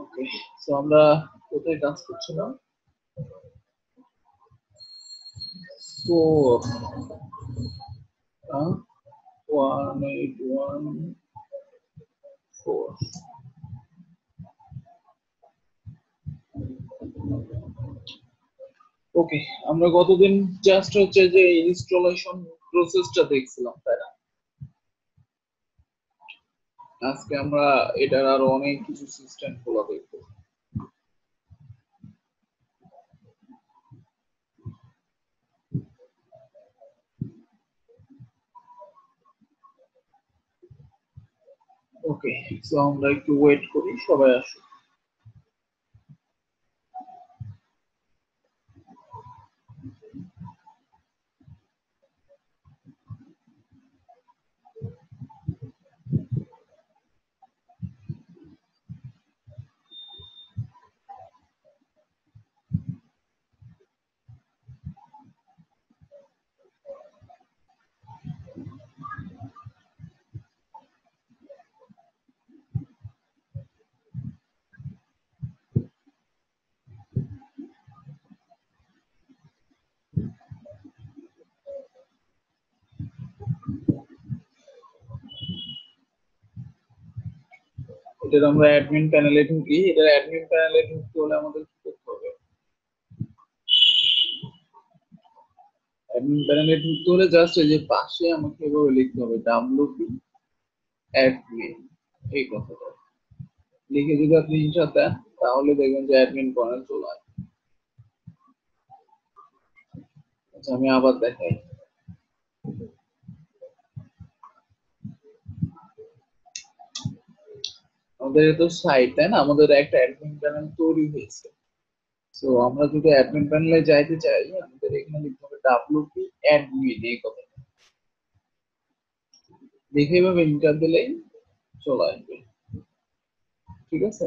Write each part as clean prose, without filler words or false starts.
ওকে, so আমরা কোথায় কাজ করছিলাম? 1814। ওকে, আমরা গতদিন জাস্ট হচ্ছে যে ইনস্টলেশন প্রসেসটা দেখছিলাম, তাই না? আজকে আমরা এটার আরো অনেক কিছু সিস্টেম খোলা দেখবো। ওকে, সো আমরা একটু ওয়েট করি, সবাই আসুক। এটার আমরা অ্যাডমিন প্যানেলে ঢুকি। এটার অ্যাডমিন প্যানেলে ঢুকতে হলে আমাদের কি করতে হবে? অ্যাডমিন প্যানেলে ঢুকতে হলে জাস্ট এই যে পাশে আমাকে এভাবে লিখতে হবে ডাব্লিউপি অ্যাডমিন, এই কথাটা লিখে যদি আপনি ইন্টার দেন তাহলে দেখবেন যে অ্যাডমিন প্যানেল চলে আসবে। আচ্ছা, আমি আবার দেখাই। আমাদের তো সাইট, তাই না? আমাদের একটা অ্যাডমিন প্যানেল তৈরি হয়েছে। তো আমরা যদি অ্যাডমিন প্যানেলে যাইতে চাই, আমাদের এখানে লিখতে হবে ডাব্লিউপি অ্যাডমিন, এই কথা লিখে এভাবে ইন্টার দিলেই চলে আসবে। ঠিক আছে।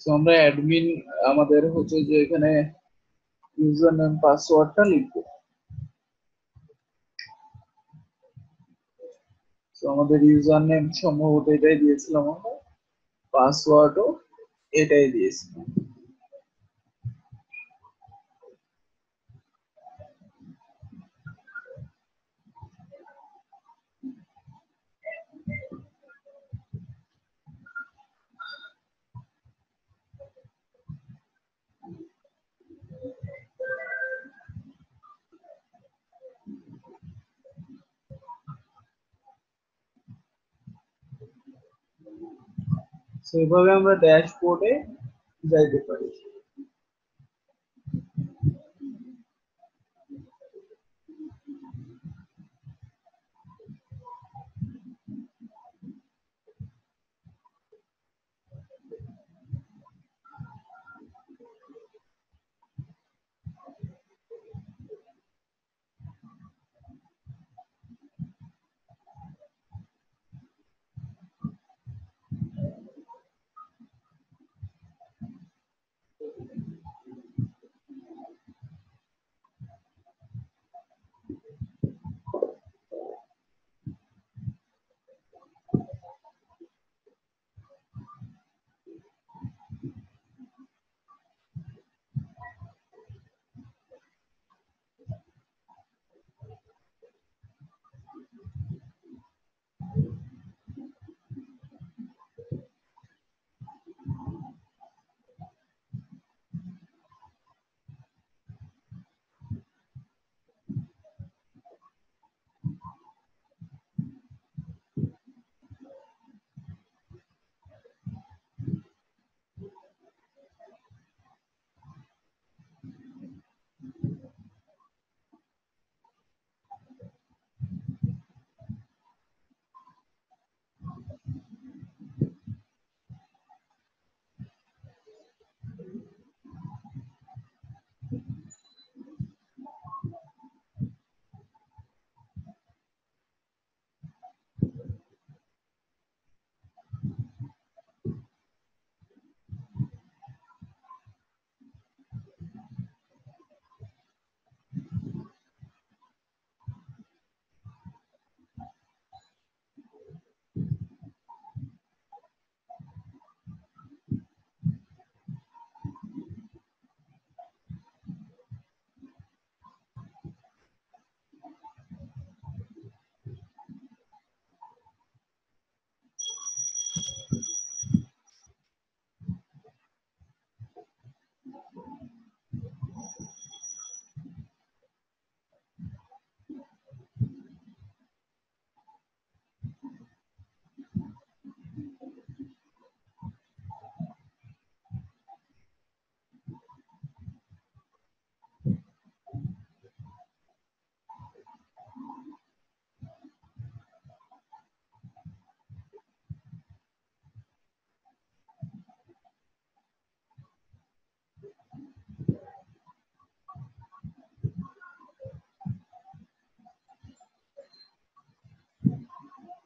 তো আমরা অ্যাডমিন, আমাদের হচ্ছে যে এখানে ইউজার নেম পাসওয়ার্ডটা লিখবো। তো আমাদের ইউজার নেম সম্ভবত এটাই দিয়েছিলাম আমরা, পাসওয়ার্ডও এটাই দিয়েছিলাম। সেভাবে আমরা ড্যাশবোর্ডে যাইতে পারি।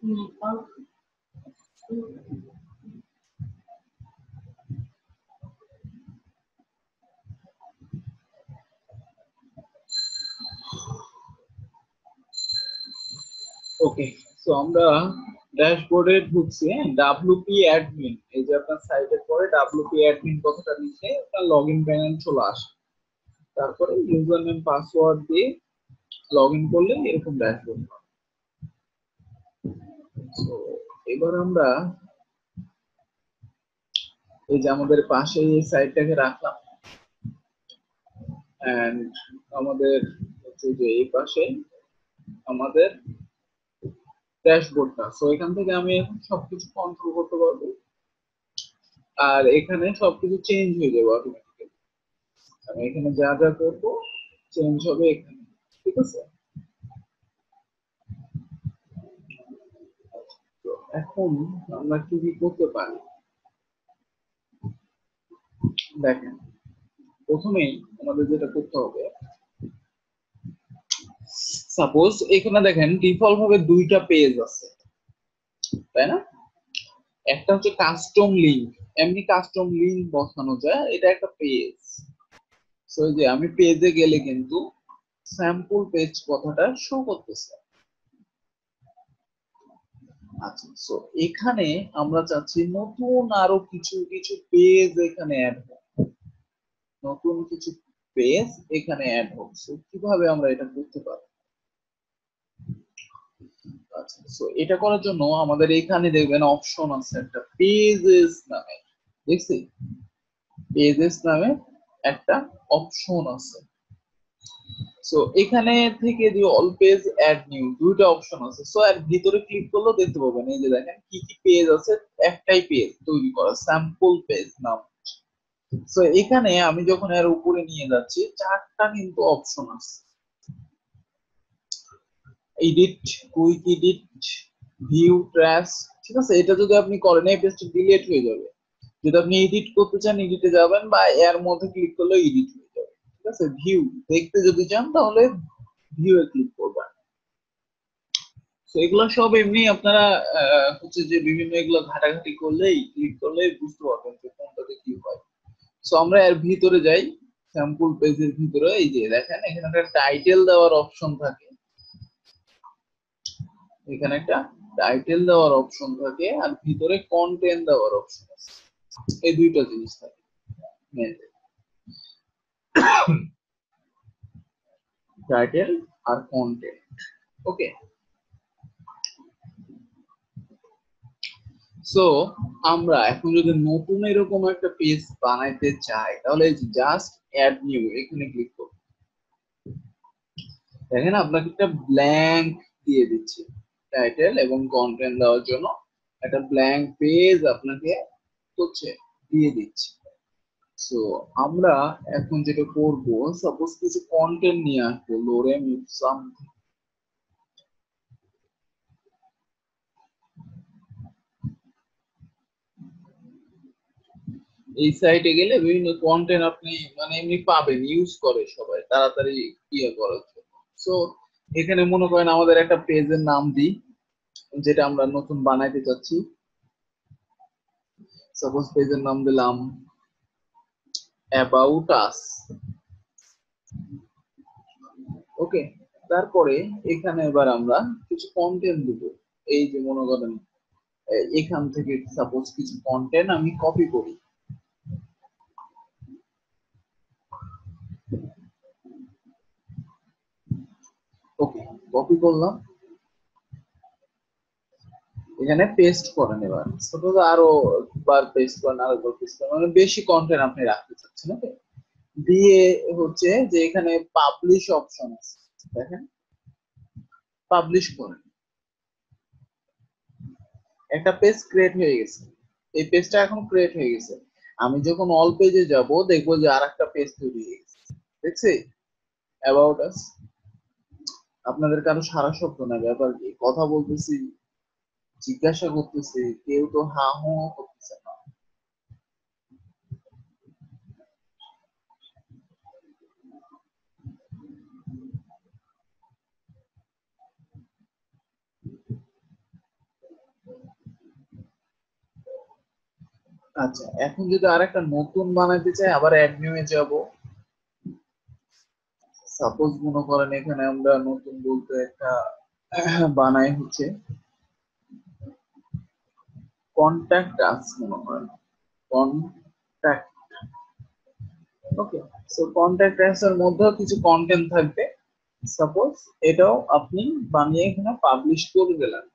ওকে, সো আমরা ড্যাশবোর্ডে ঢুকছি। ডাব্লিউপি অ্যাডমিন, এই যে আপনার সাইটের পরে ডাব্লিউপি অ্যাডমিন কথাটা লিখে আপনার লগ ইন প্যানেল চলে আসে। তারপরে ইউজার নেম পাসওয়ার্ড দিয়ে লগ ইন করলে এরকম ড্যাশবোর্ড পাবেন। তো এবার আমরা এই যে আমাদের পাশে এই সাইটটাকে রাখলাম, এন্ড আমাদের হচ্ছে যে এই পাশে আমাদের ড্যাশবোর্ডটা। সো এখান থেকে আমি এখন সবকিছু কন্ট্রোল করতে পারবো, আর এখানে সবকিছু চেঞ্জ হয়ে যাবে অটোমেটিক্যালি। আমি এখানে যা যা করবো চেঞ্জ হবে এখানে, ঠিক আছে? তো এখন আমরা কি কি করতে পারি দেখেন। প্রথমেই আমাদের যেটা করতে হবে, সাপোজ এখানে দেখেন ডিফল্ট ভাবে দুইটা পেজ আছে, তাই না? একটা হচ্ছে কাস্টম লিংক, এমনি কাস্টম লিংক বসানো যায়, এটা একটা পেজ। সো যে আমি পেজে গেলে কিন্তু স্যাম্পল পেজ কথাটা শো করতেছে। আচ্ছা, সো এখানে আমরা চাচ্ছি নতুন আরো কিছু কিছু পেজ এখানে অ্যাড হোক, নতুন কিছু পেজ এখানে অ্যাড হোক। সো কিভাবে আমরা এটা করতে পারি? আচ্ছা, সো এটা করার জন্য আমাদের এখানে দেখবেন অপশন আছে একটা পেজেস নামে, দেখছি পেজেস নামে একটা অপশন আছে। সো এখানে থেকে যে অল পেজ অ্যাড নিউ দুইটা অপশন আছে। সো এর ভিতরে ক্লিক করলেও দেখতে পাবেন এই যে দেখেন কি কি পেজ আছে, একটাই পেজ তৈরি করা, স্যাম্পল পেজ নাম। সো এখানে আমি যখন এর উপরে নিয়ে যাচ্ছি চারটা কিন্তু অপশন আছে, edit, quick edit, view, trash, ঠিক আছে? এটা যদি আপনি করেন এই পেজটা ডিলিট হয়ে যাবে। যদি আপনি এডিট করতে চান এডিটে যাবেন, বা এর মধ্যে ক্লিক করলে এডিট হয়ে যাবে, ঠিক আছে? ভিউ দেখতে যদি চান তাহলে ভিউ এ ক্লিক করবেন। তো এগুলো সব এমনি আপনারা হচ্ছে যে বিভিন্ন এগুলো ঘাটাঘাটি করলেই ক্লিক করলেই বুঝতে পারবেন যে কোনটাতে কি হয়। সো আমরা এর ভিতরে যাই, স্যাম্পল পেজের ভিতরে এই যে দেখেন এখানে একটা টাইটেল দেওয়ার অপশন থাকে, এখানে একটা টাইটেল দেওয়ার অপশন থাকে, আর ভিতরে কন্টেন্ট দেওয়ার অপশন আছে। এই দুইটা জিনিস থাকে মেনলি, টাইটেল আর কন্টেন্ট। ওকে, সো আমরা এখন যদি নতুন এরকম একটা পেজ বানাইতে চাই তাহলে জাস্ট অ্যাড নিউ এখানে ক্লিক করব। দেখেন আপনাকে একটা ব্ল্যাঙ্ক দিয়ে দিচ্ছে টাইটেল এবং কন্টেন্ট দেওয়ার জন্য, একটা ব্ল্যাঙ্ক পেজ আপনাকে হচ্ছে দিয়ে দিচ্ছে। সো আমরা এখন যেটা করব, সাপোজ কিছু কন্টেন্ট নিয়ে আসবো, লোরেম সামথিং। এই সাইটে গেলে বিভিন্ন কন্টেন্ট আপনি মানে এমনি পাবেন, ইউজ করে সবাই তাড়াতাড়ি ইয়ে করার জন্য। সো এখানে মনে করেন আমাদের একটা পেজের নাম দিই যেটা আমরা নতুন বানাইতে চাচ্ছি। সাপোজ পেজের নাম দিলাম অ্যাবাউট আস। ওকে, তারপরে এখানে এবার আমরা কিছু কন্টেন্ট দিব। এই যে মনে করেন এখান থেকে সাপোজ কিছু কন্টেন্ট আমি কপি করি। ওকে, কপি করলাম, এখানে পেস্ট করেন। এবার সাপোজ আরো বার পেস্ট করেন, আরেকবার পেস্ট করেন, মানে বেশি কন্টেন্ট আপনি রাখতে চাচ্ছেন। ওকে, দিয়ে হচ্ছে যে এখানে পাবলিশ অপশন আছে, দেখেন পাবলিশ করেন, একটা পেজ ক্রিয়েট হয়ে গেছে। এই পেজটা এখন ক্রিয়েট হয়ে গেছে। আমি যখন অল পেজে যাব দেখবো যে আর একটা পেজ তৈরি হয়ে গেছে, দেখছি অ্যাবাউট আস। আপনাদের কারো সারা শব্দ না, ব্যাপার কি কথা বলতেছি, জিজ্ঞাসা করতেছি, কেউ তো হা হু করতেছে না। আচ্ছা, এখন যদি আরেকটা নতুন বানাইতে চাই, আবার অ্যাড নিউয়ে যাব। সাপোজ মনে করেন এখানে আমরা নতুন বলতে একটা বানাই হচ্ছে কন্ট্যাক্ট আস, মনে করেন কন্ট্যাক্ট। ওকে, সো কন্ট্যাক্ট আস এর মধ্যেও কিছু কন্টেন্ট থাকবে। সাপোজ এটাও আপনি বানিয়ে এখানে পাবলিশ করে দিলেন।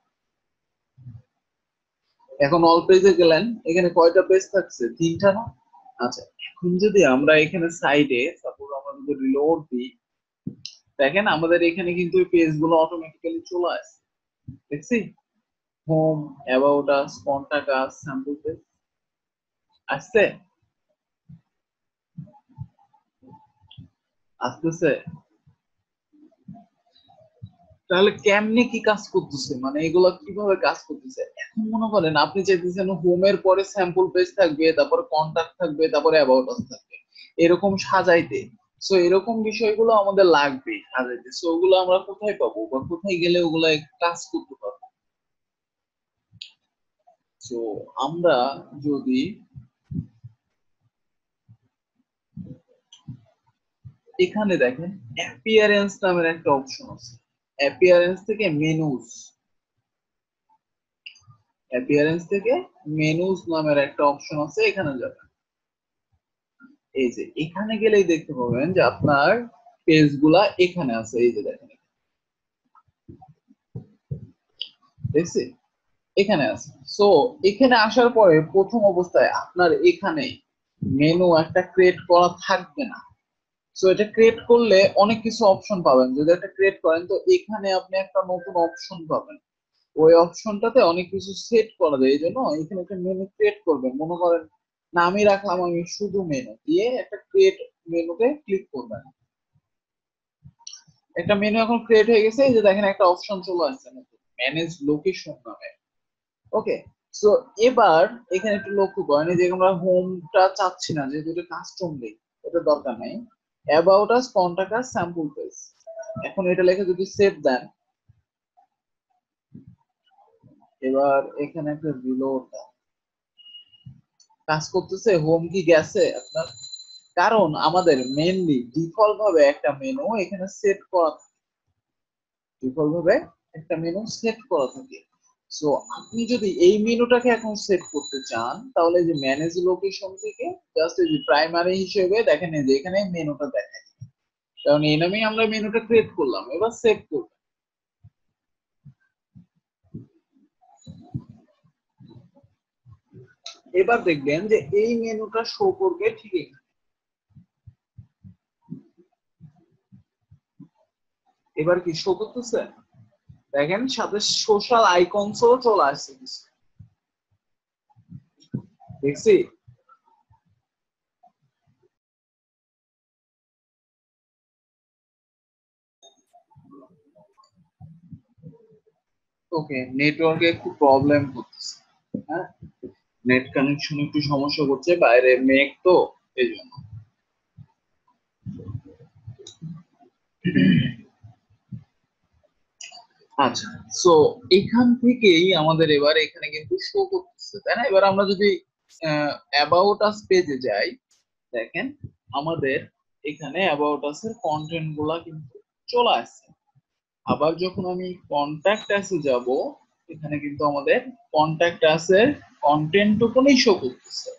এখন অল পেজে গেলেন, এখানে কয়টা পেজ থাকছে? 3টা না? আচ্ছা, এখন যদি আমরা এখানে সাইডে সাপোজ আমরা যদি রিলোড দিই, দেখেন আমাদের এখানে কিন্তু এই পেজ গুলো অটোমেটিক্যালি চলে আসে। দেখছি home, about us, contact us, sample page আসছে, আসতেছে। তাহলে কেমনে কি কাজ করতেছে, মানে এগুলো কিভাবে কাজ করতেছে? এখন মনে করেন আপনি চাইতেছেন হোমের পরে স্যাম্পল পেজ থাকবে, তারপরে কন্টাক্ট থাকবে, তারপরে অ্যাবাউট আস থাকবে, এরকম সাজাইতে। সো এরকম বিষয়গুলো আমাদের লাগবে সাজাইতে। সো ওগুলো আমরা কোথায় পাবো বা কোথায় গেলে ওগুলো কাজ করতে পারবো? সো আমরা যদি এখানে দেখেন অ্যাপিয়ারেন্স নামের একটা অপশন আছে, অ্যাপিয়ারেন্স থেকে মেনুস, অ্যাপিয়ারেন্স থেকে মেনুস নামের একটা অপশন আছে, এখানে যাবেন। এই যে এখানে গেলেই দেখতে পাবেন যে আপনার পেজ গুলা এখানে আছে। এই যে দেখেন, দেখছি এখানে আছে। সো এখানে আসার পরে প্রথম অবস্থায় আপনার এখানে মেনু একটা ক্রিয়েট করা থাকবে না। সো এটা ক্রিয়েট করলে অনেক কিছু অপশন পাবেন। যদি এটা ক্রিয়েট করেন তো এখানে আপনি একটা নতুন অপশন পাবেন। ওই অপশনটাতে অনেক কিছু সেট করা যায়। এই জন্য এখানে একটা মেনু ক্রিয়েট করবেন। মনে করেন নামই রাখলাম আমি শুধু মেনু, দিয়ে একটা ক্রিয়েট মেনুতে ক্লিক করবেন। একটা মেনু এখন ক্রিয়েট হয়ে গেছে। এই যে দেখেন একটা অপশন চলে আসছে ম্যানেজ লোকেশন নামে। ওকে, সো এবার এখানে একটু লক্ষ্য করেন যে আমরা হোমটা চাচ্ছি না, যেহেতু এটা কাস্টম দেই, এটা দরকার নাই। About us, contact us, sample page, এখন এটা লেখে যদি সেভ দেন, এবার এখানে একটা রিলোড দেন, কাজ করতেছে? হোম কি গেছে আপনার? কারণ আমাদের মেইনলি ডিফল্ট ভাবে একটা মেনু এখানে সেট করা থাকে, ডিফল্ট ভাবে একটা মেনু সেট করা থাকে। সো আপনি যদি এই মেনুটাকে এখন সেট করতে চান, তাহলে যে ম্যানেজ লোকেশন থেকে জাস্ট এই যে প্রাইমারি হিসেবে দেখেন এই যে এখানে মেনুটা দেখায়, কারণ এই নামেই আমরা মেনুটা ক্রিয়েট করলাম। এবার সেভ করব, এবার দেখবেন যে এই মেনুটা শো করবে ঠিক এখানে। এবার কি শো করতেছে? দেখেন সাথে সোশ্যাল আইকনসও চলে আসছে কিছু, দেখছি। ওকে, নেটওয়ার্কে একটু প্রবলেম করতেছে। হ্যাঁ, নেট কানেকশন একটু সমস্যা করছে, বাইরে মেঘ তো, এই জন্য। আচ্ছা, সো এখান থেকেই আমাদের এবার এখানে কিন্তু শো করতেছে, তাই না? এবার আমরা যদি অ্যাবাউট আস পেজে যাই, দেখেন আমাদের এখানে অ্যাবাউট আস এর কন্টেন্ট গুলা কিন্তু চলে আসছে। আবার যখন আমি কন্ট্যাক্ট আসে যাব, এখানে কিন্তু আমাদের কন্ট্যাক্ট আসের কন্টেন্ট টুকুনই শো করতেছে।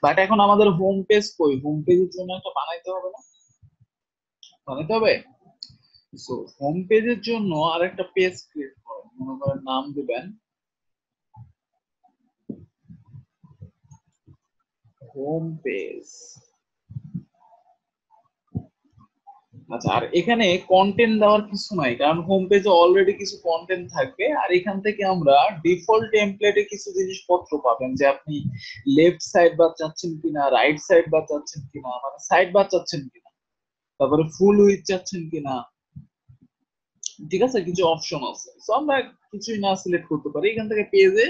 বাট এখন আমাদের হোম পেজ কই? হোম পেজের জন্য একটা বানাইতে হবে না? বানাইতে হবে। সো হোম পেজের জন্য আরেকটা পেজ ক্রিয়েট করুন, মনে করেন নাম দিবেন হোম পেজ। আচ্ছা, আর এখানে কন্টেন্ট দেওয়ার কিছু নাই, কারণ হোম পেজে অলরেডি কিছু কন্টেন্ট থাকবে। আর এখান থেকে আমরা ডিফল্ট টেমপ্লেটে কিছু জিনিসপত্র পাবেন, যে আপনি লেফট সাইড বার চাচ্ছেন কিনা, রাইট সাইড বার চাচ্ছেন কিনা, মানে সাইড বার চাচ্ছেন কিনা, তারপরে ফুল উইথ চাচ্ছেন কিনা, ঠিক আছে, কিছু অপশন আছে। তো আমরা কিছুই না সিলেক্ট করতে পারি, এখান থেকে পেজে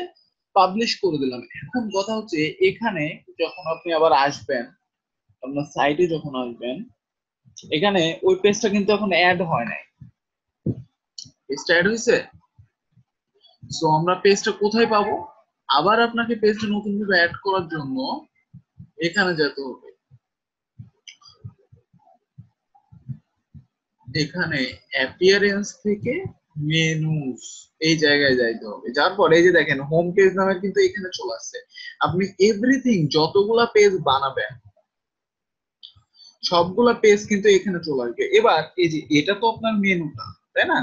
পাবলিশ করে দিলাম। এখন কথা হচ্ছে এখানে যখন আপনি আবার আসবেন, আপনার সাইটে যখন আসবেন, এখানে ওই পেজটা কিন্তু এখন অ্যাড হয় নাই। পেজটা অ্যাড হয়েছে? সো আমরা পেজটা কোথায় পাবো? আবার আপনাকে পেজটা নতুন ভাবে অ্যাড করার জন্য এখানে যেতে হবে, এখানে অ্যাপিয়ারেন্স থেকে মেনুস এই জায়গায় যাইতে হবে। যার পর এই যে দেখেন হোম পেজ নামে কিন্তু এখানে চলে আসছে। আপনি এভরিথিং যতগুলা পেজ বানাবেন সবগুলা পেজ কিন্তু এখানে চলে আসবে। এবার এই যে এটা তো আপনার মেনুটা, তাই না?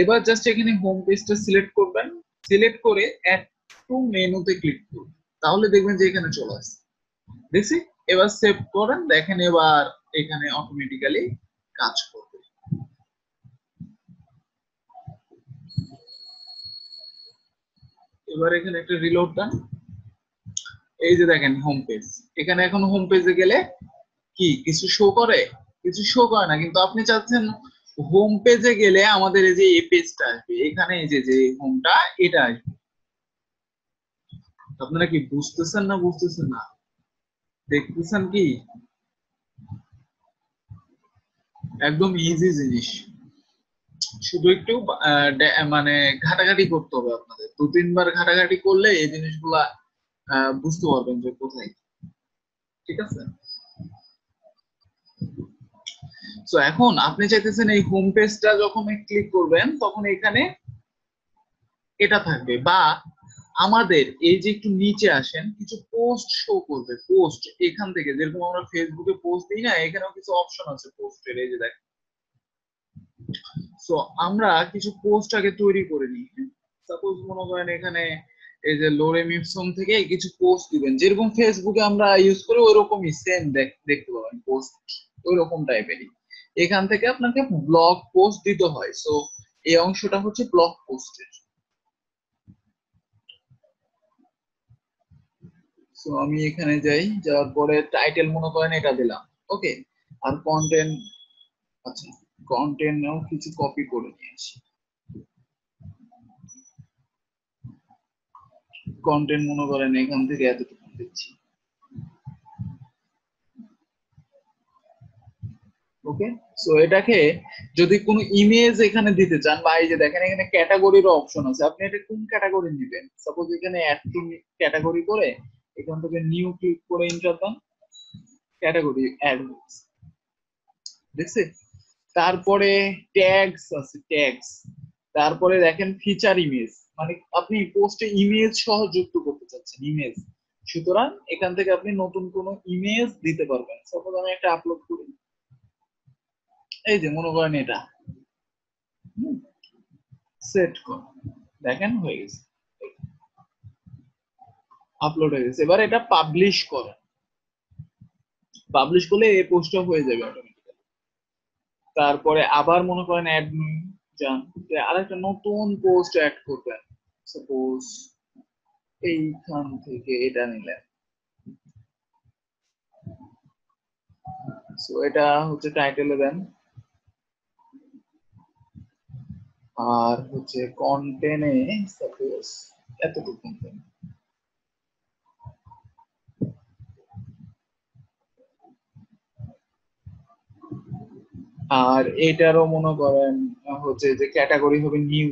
এবার জাস্ট এখানে হোম পেজটা সিলেক্ট করবেন, সিলেক্ট করে অ্যাড টু মেনুতে ক্লিক করবেন, তাহলে দেখবেন যে এখানে চলে আসছে। দেখছি, এবার সেভ করেন, দেখেন এবার এখানে অটোমেটিক্যালি কাজ করবে। এবার এখানে একটা রিলোড দেন, এই যে দেখেন হোম পেজ। এখানে এখন হোম পেজে গেলে কি কিছু শো করে? কিছু শো করে না, কিন্তু আপনি চাচ্ছেন হোম পেজে গেলে আমাদের এই যে এই পেজটা আসবে, এখানে এই যে যে হোমটা এটা আসবে। আপনারা কি বুঝতেছেন না বুঝতেছেন না? দেখতেছেন কি? একদম ইজি জিনিস, শুধু একটু মানে ঘাটাঘাটি করতে হবে আপনাদের, 2-3 বার ঘাটাঘাটি করলে এই জিনিসগুলা বুঝতে পারবেন যে কোথায়। ঠিক আছে, তো এখন আপনি চাইতেছেন এই হোম পেজটা যখন ক্লিক করবেন তখন এখানে এটা থাকবে, বা আমাদের এই যে একটু নিচে আসেন কিছু পোস্ট শো করবে। পোস্ট এখান থেকে যেরকম আমরা ফেসবুকে পোস্ট দিই না, এখানেও কিছু অপশন আছে পোস্টের, এই যে দেখ। সো আমরা কিছু পোস্ট আগে তৈরি করে নিই। সাপোজ মনে করেন এখানে এই যে লোরেম ইপসন থেকে কিছু পোস্ট দিবেন, যেরকম ফেসবুকে আমরা ইউজ করি ওই রকমই সেম দেখতে পাবেন পোস্ট, ওই রকম টাইপেরই। এখান থেকে আপনাকে ব্লগ পোস্ট দিতে হয়। সো এই অংশটা হচ্ছে ব্লগ পোস্টের। সো আমি এখানে যাই, যাওয়ার পরে টাইটেল মনে করেন এটা দিলাম, ওকে। আর কন্টেন্ট, আচ্ছা কন্টেন্টও কিছু কপি করে নিয়ে আসি। কন্টেন্ট মনে করেন এখান থেকে এতটুকু দিচ্ছি, ওকে। সো এটাকে যদি কোনো ইমেজ এখানে দিতে চান, বা এই যে দেখেন এখানে ক্যাটাগরির অপশন আছে, আপনি এটা কোন ক্যাটাগরি নেবেন। সাপোজ এখানে অ্যাড টু ক্যাটাগরি করে এখান থেকে নিউ ক্লিক করে ইন্টার দেন, ক্যাটাগরি অ্যাড দেখছে। তারপরে ট্যাগস আছে, ট্যাগস। তারপরে দেখেন ফিচার ইমেজ, মানে আপনি পোস্টে ইমেজ সহ যুক্ত করতে চাচ্ছেন, ইমেজ। সুতরাং এখান থেকে আপনি নতুন কোনো ইমেজ দিতে পারবেন। সাপোজ আমি একটা আপলোড করি, এই যে মনে করেন এটা সেট কর, দেখেন হয়ে গেছে, আপলোড হয়ে গেছে। এবার এটা পাবলিশ করেন, পাবলিশ করলে এই পোস্টটা হয়ে যাবে অটোমেটিক্যালি। তারপরে আবার মনে করেন অ্যাডমিন যান, আরেকটা নতুন পোস্ট অ্যাড করবেন। সাপোজ এইখান থেকে এটা নিলেন, সো এটা হচ্ছে টাইটেলে দেন, আর হচ্ছে কন্টেন্টে সাপোজ এতটুকু দেন। আর এটারও মনে করেন হচ্ছে যে ক্যাটাগরি হবে নিউ,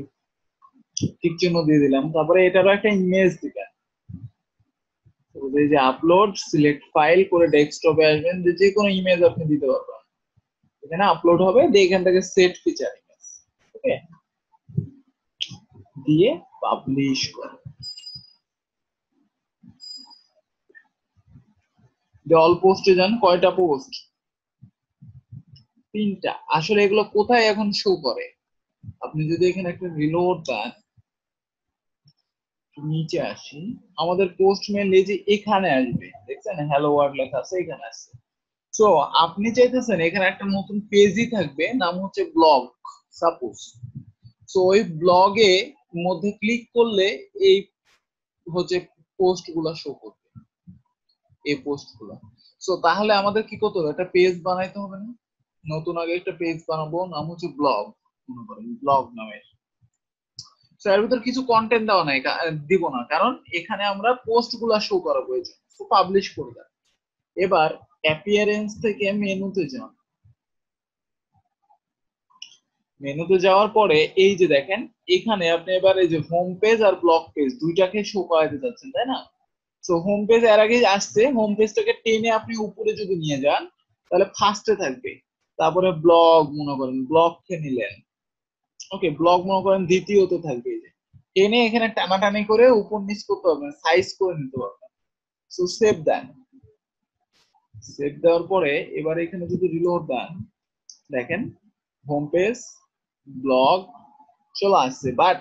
ঠিক চিহ্ন দিয়ে দিলাম। তারপরে এটারও একটা ইমেজ দিবেন, এই যে আপলোড সিলেক্ট ফাইল করে ডেস্কটপে আসবেন, যে কোনো ইমেজ আপনি দিতে পারবেন, এখানে আপলোড হবে, দিয়ে এখান থেকে সেট ফিচার ইমেজ, ওকে, দিয়ে পাবলিশ করে। অল পোস্টে যান, কয়টা পোস্ট? 3টা। আসলে এগুলো কোথায় এখন শো করে? আপনি যদি এখানে একটা রিলোড দেন, নিচে আসি, আমাদের পোস্ট মেইনলি যে এখানে আসবে, দেখছেন হ্যালো ওয়ার্ল্ড লেখা আছে, এখানে আসছে। সো আপনি চাইতেছেন এখানে একটা নতুন পেজই থাকবে, নাম হচ্ছে ব্লগ সাপোজ। সো ওই ব্লগে মধ্যে ক্লিক করলে এই হচ্ছে পোস্ট গুলা শো করবে, এই পোস্ট গুলা। সো তাহলে আমাদের কি করতে হবে? একটা পেজ বানাইতে হবে না? নতুন আগে একটা পেজ বানাবো, নাম হচ্ছে ব্লগ, মনে করেন ব্লগ নামের। সো এর ভিতর কিছু কন্টেন্ট দেওয়া নাই, দিব না, কারণ এখানে আমরা পোস্ট গুলা শো করা প্রয়োজন। তো পাবলিশ করে দেন। এবার অ্যাপিয়ারেন্স থেকে মেনুতে যান, মেনুতে যাওয়ার পরে এই যে দেখেন এখানে আপনি এবার এই যে হোম পেজ আর ব্লগ পেজ দুইটাকে শো করাতে যাচ্ছেন, তাই না? তো হোম পেজ এর আগে আসছে, হোম পেজটাকে টেনে আপনি উপরে যদি নিয়ে যান তাহলে ফার্স্টে থাকবে। তারপরে ব্লগ মনে করেন ব্লগকে নিলেন, ওকে, ব্লগ মনে করেন দ্বিতীয়তে থাকবে। এই যে টেনে এখানে টানাটানি করে উপর নিচ করতে হবে, সাইজ করে নিতে পারবেন। সো সেভ দেন, সেভ দেওয়ার পরে এবার এখানে যদি রিলোড দেন, দেখেন হোম পেজ ব্লগ চলে আসছে, বাট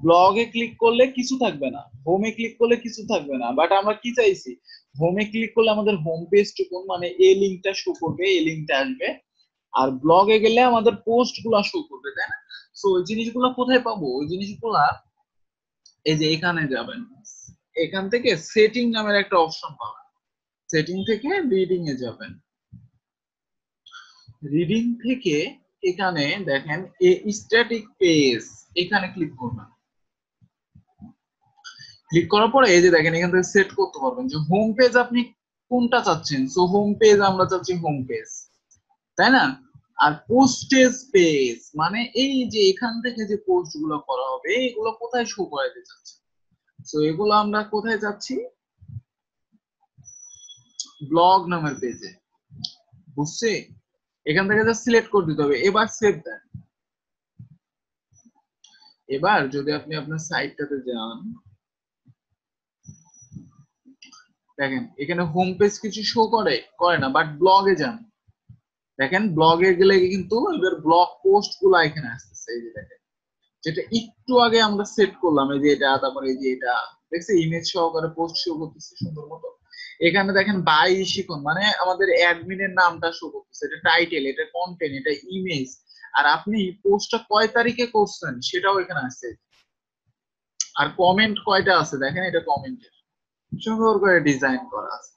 ব্লগে ক্লিক করলে কিছু থাকবে না, হোমে ক্লিক করলে কিছু থাকবে না। বাট আমরা কি চাইছি, হোমে ক্লিক করলে আমাদের হোম পেজ টুকুন মানে এই লিঙ্কটা শো করবে, এই লিঙ্কটা আসবে, আর ব্লগে গেলে আমাদের পোস্ট গুলা শো করবে, তাই না? সো ওই জিনিসগুলো কোথায় পাবো? ওই জিনিসগুলা এই যে এখানে যাবেন, এখান থেকে সেটিং নামের একটা অপশন পাবেন, সেটিং থেকে রিডিং এ যাবেন, রিডিং থেকে এখানে দেখেন স্ট্যাটিক পেজ, এখানে ক্লিক করবেন। ক্লিক করার পরে এই যে দেখেন এখান থেকে সেট করতে পারবেন যে হোম পেজ আপনি কোনটা চাচ্ছেন। সো হোম পেজ আমরা চাচ্ছি হোম পেজ, তাই না? আর পোস্টেজ পেজ মানে এই যে এখান থেকে যে পোস্ট গুলো করা হবে এগুলো কোথায় শো করাতে চাচ্ছি। সো এগুলো আমরা কোথায় যাচ্ছি, ব্লগ নামের পেজে, বুঝছি? এখান থেকে জাস্ট সিলেক্ট করে দিতে হবে, এবার সেভ দেন। এবার যদি আপনি আপনার সাইটটাতে যান, দেখেন এখানে হোম পেজ কিছু শো করে করে না, বাট ব্লগে যান, দেখেন ব্লগে গেলে কিন্তু এবার ব্লগ পোস্ট গুলো এখানে আসতেছে। এই যে দেখেন যেটা একটু আগে আমরা সেট করলাম, এই যে এটা, তারপরে এই যে এটা দেখছি ইমেজ সহকারে পোস্ট শো করতেছে সুন্দর মতো। এখানে দেখেন বাই শিখন মানে আমাদের অ্যাডমিনের নামটা শো করতেছে, এটা টাইটেল, এটা কন্টেন্ট, এটা ইমেজ, আর আপনি পোস্টটা কয় তারিখে করছেন সেটাও এখানে আছে। আর কমেন্ট কয়টা আছে দেখেন, এটা কমেন্টের সুন্দর করে ডিজাইন করা আছে।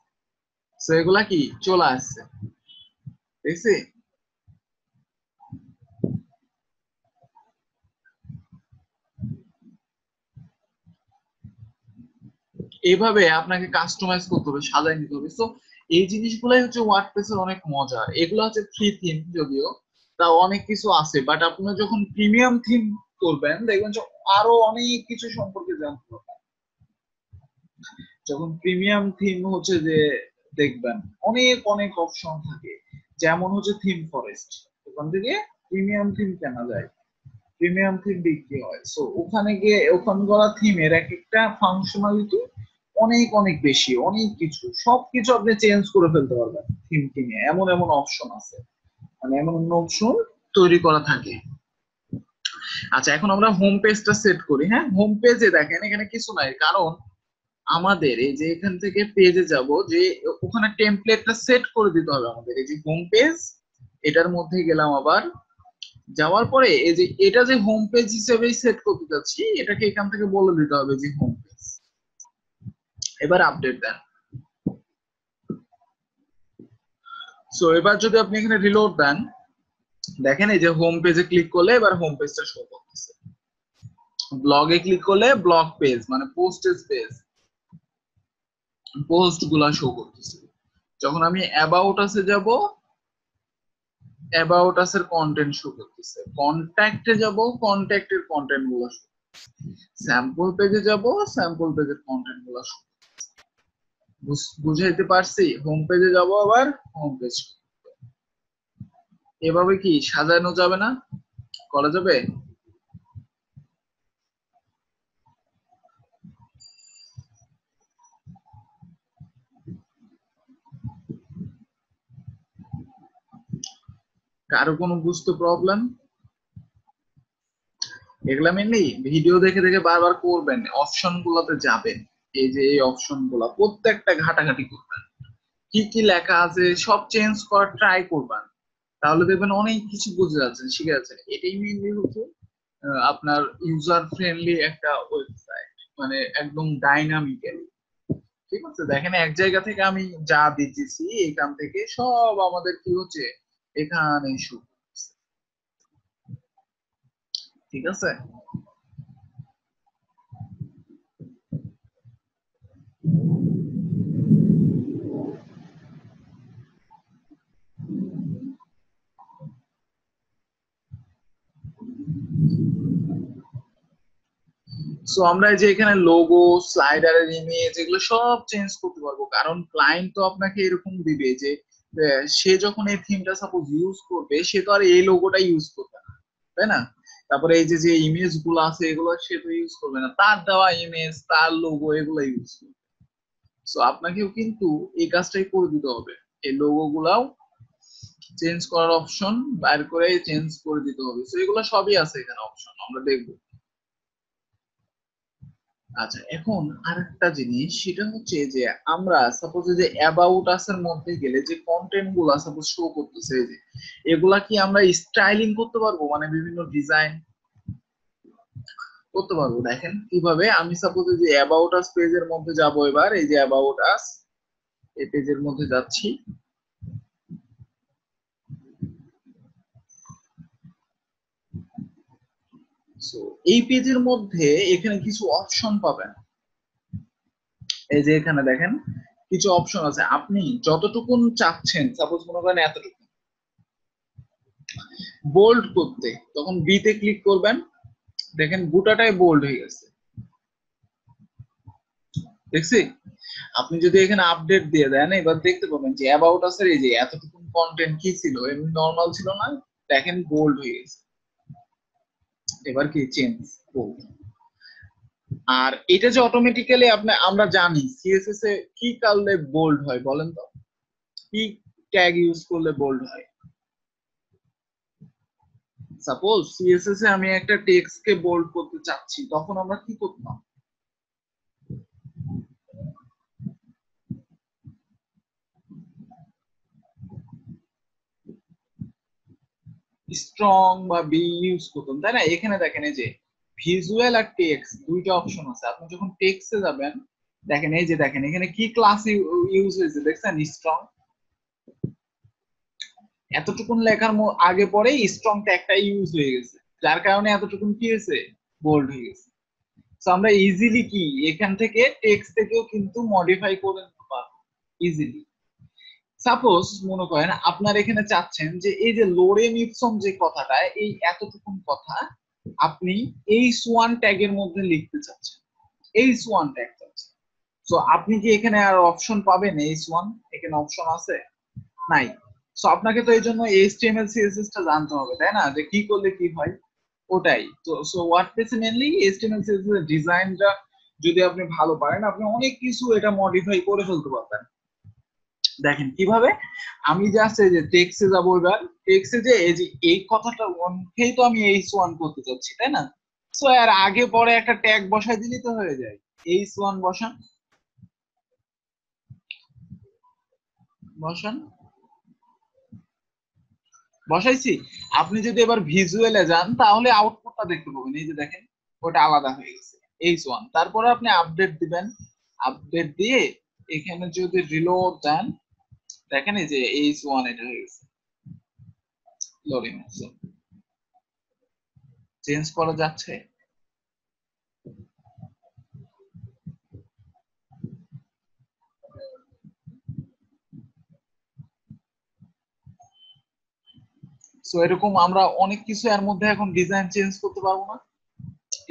তো এগুলা কি চলে আসছে, দেখছি? এইভাবে আপনাকে কাস্টমাইজ করতে হবে, সাজাই নিতে হবে। তো এই জিনিসগুলাই হচ্ছে ওয়ার্ডপ্রেসের অনেক মজা। এগুলো হচ্ছে ফ্রি থিম যদিও, তা অনেক কিছু আছে, বাট আপনারা যখন প্রিমিয়াম থিম করবেন দেখবেন যে আরো অনেক কিছু সম্পর্কে জানতে পারবেন। যখন প্রিমিয়াম থিম হচ্ছে যে দেখবেন অনেক অনেক অপশন থাকে, যেমন হচ্ছে থিম ফরেস্ট, ওখান থেকে প্রিমিয়াম থিম কেনা যায়, প্রিমিয়াম থিম বিক্রি হয়। সো ওখানে গিয়ে ওখানকার থিমের এক একটা ফাংশনালিটি অনেক অনেক বেশি, অনেক কিছু সবকিছু আপনি চেঞ্জ করে ফেলতে পারবেন থিম কিনে, এমন এমন অপশন আছে, মানে এমন এমন অপশন তৈরি করা থাকে। আচ্ছা এখন আমরা হোম পেজটা সেট করি। হ্যাঁ, হোম পেজে দেখেন এখানে কিছু নাই, কারণ আমাদের এই যে এখান থেকে পেজে যাব, যে ওখানে টেমপ্লেটটা সেট করে দিতে হবে আমাদের। এই যে হোম পেজ, এটার মধ্যে গেলাম আবার, যাওয়ার পরে এই যে এটা যে হোম পেজ হিসেবেই সেট করতে যাচ্ছি, এটাকে এখান থেকে বলে দিতে হবে যে হোম পেজ। এবার আপডেট দেন। সো এবার যদি আপনি এখানে রিলোড দেন, দেখেন এই যে হোম পেজে ক্লিক করলে এবার হোম পেজটা শো করতেছে, ব্লগে ক্লিক করলে ব্লগ পেজ মানে পোস্টেজ পেজ, পোস্ট গুলা শো করতেছে। যখন আমি অ্যাবাউট আসে যাব, অ্যাবাউট আস এর কন্টেন্ট শো করতেছে, কন্ট্যাক্টে যাব, কন্ট্যাক্টের কন্টেন্ট গুলো শো, স্যাম্পল পেজে যাব, স্যাম্পল পেজের কন্টেন্ট গুলো শো। বুঝাইতে পারছি? হোম পেজে যাব, আবার হোম পেজ, এভাবে কি সাজানো যাবে না? করা যাবে? কারো কোনো বুঝতে প্রবলেম? এগুলা মেনলি ভিডিও দেখে দেখে বারবার করবেন, অপশন গুলাতে যাবেন, এই যে এই অপশন গুলা প্রত্যেকটা ঘাটাঘাটি করবেন, কি কি লেখা আছে সব চেঞ্জ করার ট্রাই করবেন, তাহলে দেখবেন অনেক কিছু বুঝে যাচ্ছেন, শিখে যাচ্ছেন। এটাই মেনলি হচ্ছে আপনার ইউজার ফ্রেন্ডলি একটা ওয়েবসাইট, মানে একদম ডাইনামিক্যালি। ঠিক আছে, দেখেন এক জায়গা থেকে আমি যা দিতেছি এখান থেকে সব আমাদের কি হচ্ছে এখানে শুরু, ঠিক আছে? সো আমরা এই যে এখানে লোগো, স্লাইডারের ইমেজ এগুলো সব চেঞ্জ করতে পারবো, কারণ ক্লায়েন্ট তো আপনাকে এরকম দিবে যে সে যখন এই থিমটা সাপোজ ইউজ করবে, সে তো আর এই লোগোটা ইউজ করবে না, তাই না? তারপরে এই যে যে ইমেজ গুলো আছে এগুলো সে তো ইউজ করবে না, তার দেওয়া ইমেজ, তার লোগো এগুলো ইউজ করবে। সো আপনাকেও কিন্তু এই কাজটাই করে দিতে হবে, এই লোগো গুলাও চেঞ্জ করার অপশন বাইর করে চেঞ্জ করে দিতে হবে। সো এগুলো সবই আছে এখানে অপশন, আমরা দেখবো। আচ্ছা, এখন আরেকটা জিনিস সেটা হচ্ছে যে আমরা সাপোজ যে অ্যাবাউট আস এর মধ্যে গেলে যে কন্টেন্ট গুলা সাপোজ শো করতেছে, এই যে এগুলা কি আমরা স্টাইলিং করতে পারবো, মানে বিভিন্ন ডিজাইন করতে পারবো। দেখেন কিভাবে, আমি সাপোজ যে অ্যাবাউট আস পেজের মধ্যে যাব, এবার এই যে অ্যাবাউট আস এই পেজের মধ্যে যাচ্ছি। সো এই পেজের মধ্যে এখানে কিছু অপশন পাবেন, এই যে এখানে দেখেন কিছু অপশন আছে, আপনি যতটুকুন চাচ্ছেন, সাপোজ মনে করেন এতটুকু বোল্ড করতে, তখন বি তে ক্লিক করবেন, দেখেন গোটাটাই বোল্ড হয়ে গেছে, দেখছি? আপনি যদি এখানে আপডেট দিয়ে দেন, এবার দেখতে পাবেন যে অ্যাবাউট আস এর এই যে এতটুকু কন্টেন্ট কি ছিল, এমনি নরমাল ছিল না, দেখেন বোল্ড হয়ে গেছে, এবার কি চেঞ্জ বোল্ড। আর এটা যে অটোমেটিক্যালি আমরা জানি সিএসএস এ কি করলে বোল্ড হয় বলেন তো, কি ট্যাগ ইউজ করলে বোল্ড হয়? সাপোজ সিএসএস এ আমি একটা টেক্সট কে বোল্ড করতে চাচ্ছি, তখন আমরা কি করতাম? স্ট্রং বা বি ইউজ করতাম, তাই না? এখানে দেখেন এই যে ভিজুয়াল আর টেক্সট দুইটা অপশন আছে, আপনি যখন টেক্সটে যাবেন, দেখেন এই যে দেখেন এখানে কি ক্লাস ইউজ হয়েছে, দেখছেন? স্ট্রং। এতটুকুন লেখার আগে পরে স্ট্রং ট্যাগটা ইউজ হয়ে গেছে, যার কারণে এতটুকুন কি হয়েছে, বোল্ড হয়ে গেছে। তো আমরা ইজিলি কি এখান থেকে টেক্সট থেকেও কিন্তু মডিফাই করে নিতে পারবো ইজিলি। সাপোজ মনে করেন আপনার এখানে চাচ্ছেন যে এই যে লোরেম ইপসম যে কথাটা, এই এতটুকুন কথা আপনি এইচ ওয়ান ট্যাগের মধ্যে লিখতে চাচ্ছেন, এইচ ওয়ান ট্যাগ চাচ্ছেন। তো আপনি কি এখানে আর অপশন পাবেন এইচ ওয়ান? এখানে অপশন আছে? নাই। সো আপনাকে তো এই জন্য এইচটিএমএল সিএসএস টা জানতে হবে, তাই না, যে কি করলে কি হয়। ওটাই তো। সো ওয়ার্ডপ্রেসে মেইনলি এইচটিএমএল সিএসএস এর ডিজাইনটা যদি আপনি ভালো পারেন, আপনি অনেক কিছু এটা মডিফাই করে ফেলতে পারবেন। দেখেন কিভাবে, আমি জাস্ট এই যে টেক্সটে যাবো, এবার টেক্সটে যে এই যে এই কথাটা অনেকেই তো আমি এইচ ওয়ান করতে চাচ্ছি, তাই না? সো এর আগে পরে একটা ট্যাগ বসাই দিলেই তো হয়ে যায়, এইচ ওয়ান বসান, বসান, বসাইছি। আপনি যদি এবার ভিজুয়ালে যান, তাহলে আউটপুটটা দেখতে পাবেন, এই যে দেখেন ওটা আলাদা হয়ে গেছে, এইচ ওয়ান। তারপরে আপনি আপডেট দিবেন, আপডেট দিয়ে এখানে যদি রিলোড দেন, দেখেন এই যে এইচ ওয়ান এটা হয়ে গেছে, লোডিং চেঞ্জ করা যাচ্ছে। সো এরকম আমরা অনেক কিছু এর মধ্যে এখন ডিজাইন চেঞ্জ করতে পারবো না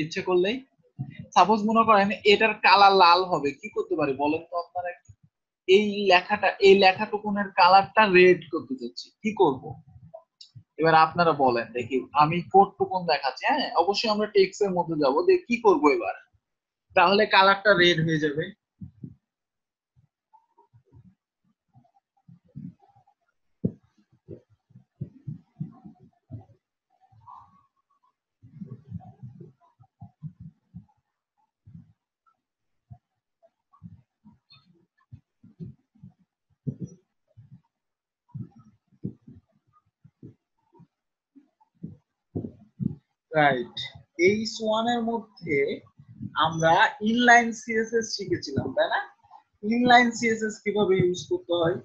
ইচ্ছে করলেই। সাপোজ মনে করেন এটার কালার লাল হবে, কি করতে পারি বলেন তো আপনারা? এই লেখাটা, এই লেখাটুকুনের কালারটা রেড করতে চাচ্ছি, কি করব? এবার আপনারা বলেন দেখি, আমি কোড টুকুন দেখাচ্ছি, হ্যাঁ অবশ্যই আমরা টেক্সট এর মধ্যে যাবো, দেখি কি করব এবার, তাহলে কালারটা রেড হয়ে যাবে। রাইট, এইচ ওয়ান এর মধ্যে আমরা ইনলাইন সিএসএস শিখেছিলাম, তাই না? ইনলাইন সিএসএস কিভাবে ইউজ করতে হয়?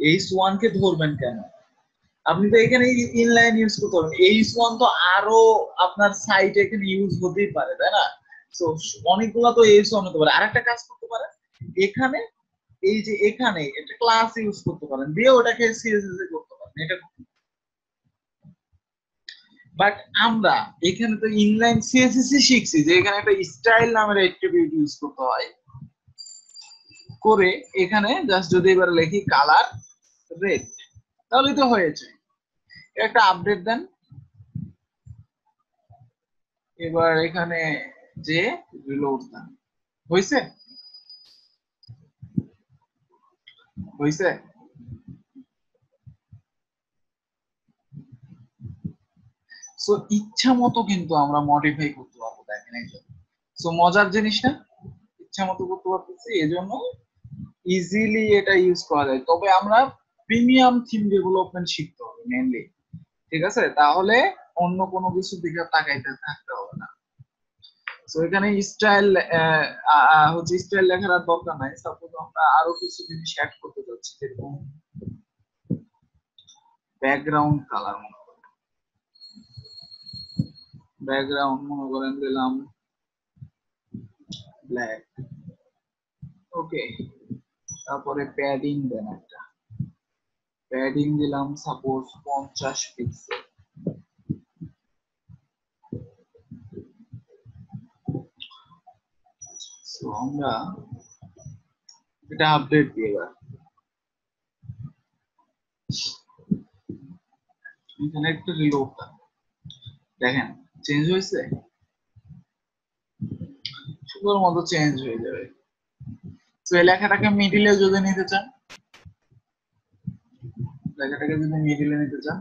এইচ ওয়ান কে ধরবেন কেন? আপনি তো এখানে ইনলাইন ইউজ করতে পারবেন, এইচ ওয়ান তো আরো আপনার সাইটে এখানে ইউজ হতেই পারে, তাই না? তো অনেকগুলো তো এইচ ওয়ান হতে পারে। আরেকটা কাজ করতে পারেন, এখানে এই যে এখানে একটা ক্লাস ইউজ করতে পারেন, দিয়ে ওটাকে সিএসএস এ করতে পারেন। এটা বাট আমরা এখানে তো ইনলাইন সিএসএস শিখছি যে এখানে একটা স্টাইল নামের অ্যাট্রিবিউট ইউজ করতে হয়, করে এখানে জাস্ট যদি এবার লিখি কালার রেড, তাহলেই তো হয়েছে। একটা আপডেট দেন, এবার এখানে যে রিলোড দেন, হয়েছে হয়েছে। সো ইচ্ছা মতো কিন্তু আমরা মডিফাই করতে পারবো, দেখেন এই জন্য। সো মজার জিনিসটা ইচ্ছা মতো করতে পারতেছি, এই জন্য ইজিলি এটা ইউজ করা যায়। তবে আমরা প্রিমিয়াম থিম ডেভেলপমেন্ট শিখতে হবে মেনলি, ঠিক আছে? তাহলে অন্য কোনো কিছুর দিকে তাকাইতে থাকতে হবে না। তো এখানে স্টাইল হচ্ছে, স্টাইল লেখার আর দরকার নাই। সাপোজ আমরা আরো কিছু জিনিস অ্যাড করতে যাচ্ছি, যেরকম ব্যাকগ্রাউন্ড কালার, ব্যাকগ্রাউন্ড মনে করেন দিলাম ব্ল্যাক, ওকে। তারপরে প্যাডিং দেন, একটা প্যাডিং দিলাম সাপোজ 50 পিক্সেল। সো আমরা এটা আপডেট দিয়ে এখানে একটু রিলোড দেখেন, চেঞ্জ হয়েছে, সুন্দর মতো চেঞ্জ হয়ে যাবে। তো এই লেখাটাকে মিডিলে যদি নিতে চান, লেখাটাকে যদি মিডিলে নিতে চান,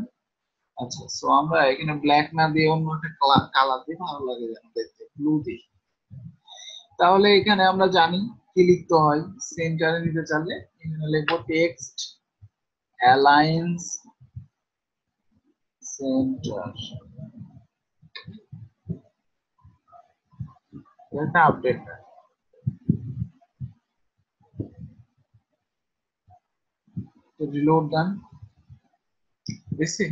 আচ্ছা। সো আমরা এখানে ব্ল্যাক না দিয়ে অন্য একটা কালার দিয়ে, ভালো লাগে যেন দেখতে, ব্লু দিই। তাহলে এখানে আমরা জানি কি লিখতে হয়। সেন্টারে নিতে চাইলে এখানে লিখবো টেক্সট অ্যালাইন্স সেন্টার, এটা আপডেট রিলোড দেন, দেখছি।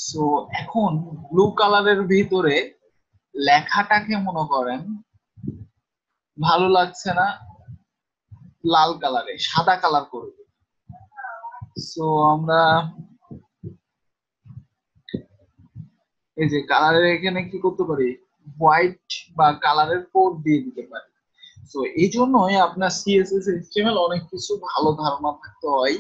সো এখন ব্লু কালারের ভিতরে লেখাটাকে মনে করেন ভালো লাগছে না, লাল কালারে সাদা কালার করবে। সো আমরা এই যে কালারের এখানে কি করতে পারি, হোয়াইট বা কালারের কোড দিয়ে দিতে পারি। তো এই জন্যই আপনার সিএসএস এইচটিএমএল অনেক কিছু ভালো ধারণা থাকতে হয়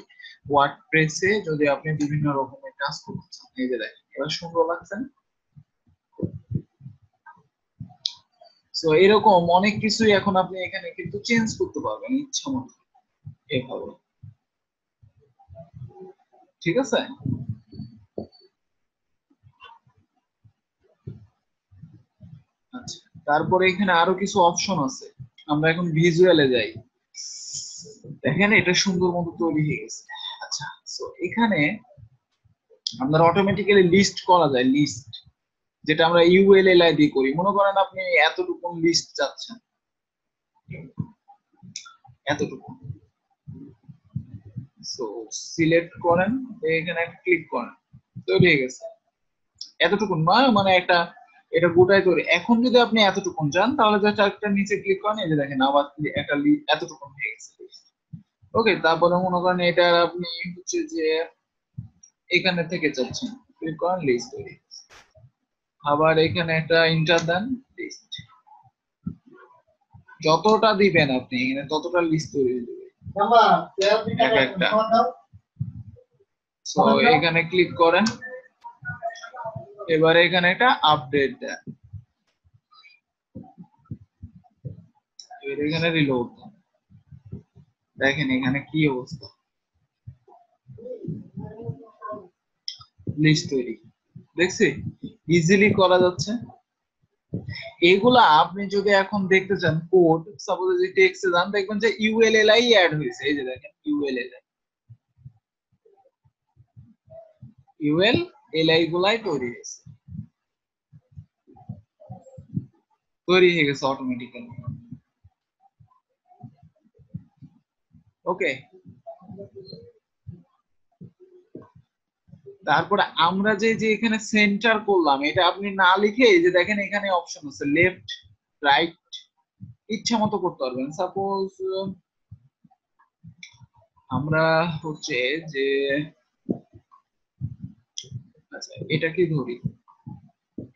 ওয়ার্ডপ্রেসে, যদি আপনি বিভিন্ন রকমের কাজ করতে চান। এই যে দেখেন এবার সুন্দর লাগছে। তো এরকম অনেক কিছুই এখন আপনি এখানে কিন্তু চেঞ্জ করতে পারবেন ইচ্ছা মতো এভাবে, ঠিক আছে? আচ্ছা, তারপরে এখানে আরো কিছু অপশন আছে। আমরা এখন ভিজুয়ালে যাই, দেখেন এটা সুন্দর মতো তৈরি হয়ে গেছে। আচ্ছা, তো এখানে আপনার অটোমেটিক্যালি লিস্ট করা যায়, লিস্ট, যেটা আমরা ইউএলএলআই দিয়ে করি। মনে করেন আপনি এতটুকু লিস্ট চাচ্ছেন, এতটুকু। সো সিলেক্ট করেন, এখানে ক্লিক করেন, তৈরি হয়ে গেছে। এতটুকু নয় মানে একটা, এটা গোটাই তৈরি। এখন যদি আপনি এতটুকু চান তাহলে জাস্ট একটা নিচে ক্লিক করেন, এই যে দেখেন আবার একটা এতটুকু হয়ে গেছে। ওকে, তারপরে মনে করেন এটা আপনি হচ্ছে যে এখানে থেকে চাচ্ছেন, ক্লিক করেন, লিস্ট তৈরি। আবার এখানে একটা ইন্টার দেন, লিস্ট। যতটা দিবেন আপনি এখানে ততটা লিস্ট তৈরি হয়ে যাবে এক একটা। সো এখানে ক্লিক করেন, এবারে এখানে একটা আপডেট দেন, এখানে রিলোড দেন, দেখেন এখানে কি অবস্থা, লিস্ট তৈরি। দেখছি ইজিলি করা যাচ্ছে। এগুলা আপনি যদি এখন দেখতে চান কোড, সাপোজ যদি টেক্সটে যান দেখবেন যে ইউএলএলআই অ্যাড হয়েছে। এই যে দেখেন ইউএলএলআই, ইউএলএলআই গুলাই তৈরি হয়েছে, তৈরি হয়ে গেছে অটোমেটিক্যালি। ওকে, তারপরে আমরা যে যে এখানে সেন্টার করলাম, এটা আপনি না লিখে এই যে দেখেন এখানে অপশন আছে লেফট রাইট, ইচ্ছা মতো করতে পারবেন। সাপোজ আমরা হচ্ছে যে আচ্ছা এটাকে ধরি,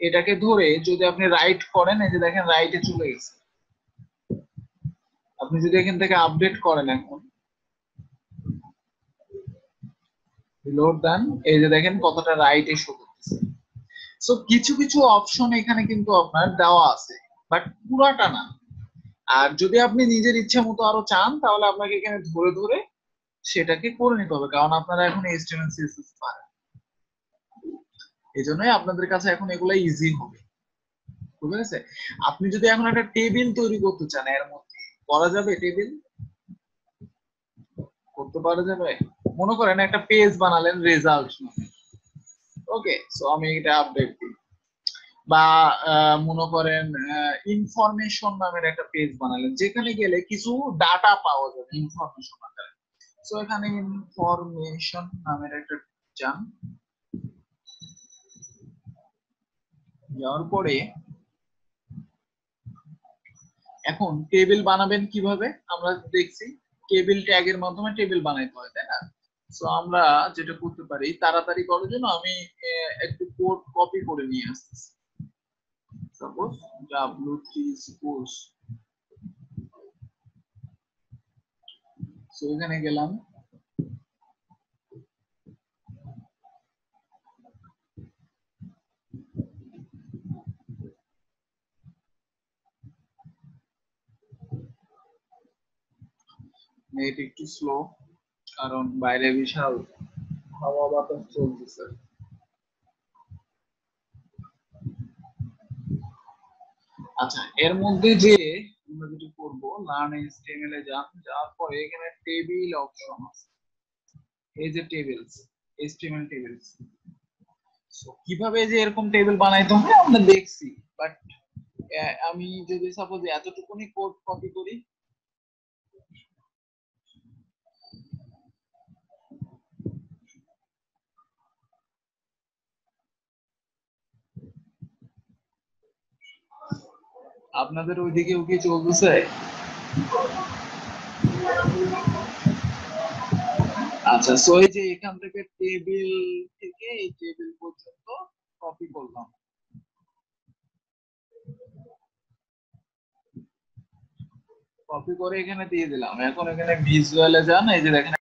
এটাকে ধরে যদি আপনি রাইট করেন, এই যে দেখেন রাইটে চলে গেছে। আপনি যদি এখান থেকে আপডেট করেন, এখন রিলোড দেন, এই যে দেখেন কতটা রাইটে শো করতেছে। সো কিছু কিছু অপশন এখানে কিন্তু আপনার দেওয়া আছে, বাট পুরাটা না। আর যদি আপনি নিজের ইচ্ছা মতো আরো চান, তাহলে আপনাকে এখানে ধরে ধরে সেটাকে করে নিতে হবে, কারণ আপনারা এখন HTML CSS পারেন। এই জন্যই আপনাদের কাছে এখন এগুলো ইজি হবে। বুঝতে পেরেছে? আপনি যদি এখন একটা টেবিল তৈরি করতে চান, এর মধ্যে করা যাবে, টেবিল করতে পারা যাবে। মনে করেন একটা পেজ বানালেন রেজাল্ট, ওকে, সো আমি এটা আপডেট দিই। বা মনে করেন ইনফরমেশন নামের একটা পেজ বানালেন, যেখানে গেলে কিছু ডাটা পাওয়া যাবে ইনফরমেশন আকারে। সো এখানে ইনফরমেশন নামের একটা যান, যাওয়ার পরে এখন টেবিল বানাবেন কিভাবে আমরা দেখছি, টেবিল ট্যাগের মাধ্যমে টেবিল বানাইতে হয়, তাই না? সো আমরা যেটা করতে পারি তাড়াতাড়ি করার জন্য, আমি একটু কোড কপি করে নিয়ে আসতেছি। সাপোজ w3 suppose, সো এখানে গেলাম, নেট একটু স্লো, কারণ বাইরে বিশাল হাওয়া বাতাস চলতেছে। আচ্ছা এর মধ্যে যে আমরা যেটা করবো, লার্ন HTML এ যান, যাওয়ার পরে এখানে টেবিল অপশন আছে, এই যে টেবিলস, HTML টেবিলস। সো কিভাবে যে এরকম টেবিল বানাইতে হয় আমরা দেখছি, বাট আমি যদি সাপোজ এতটুকুনি কোড কপি করি, আপনাদের ওইদিকেও কি চলতেছে? আচ্ছা সো এই যে এখান থেকে টেবিল থেকে এই টেবিল পর্যন্ত কপি করলাম, কপি করে এখানে দিয়ে দিলাম। এখন এখানে ভিজুয়ালে যান, এই যে দেখেন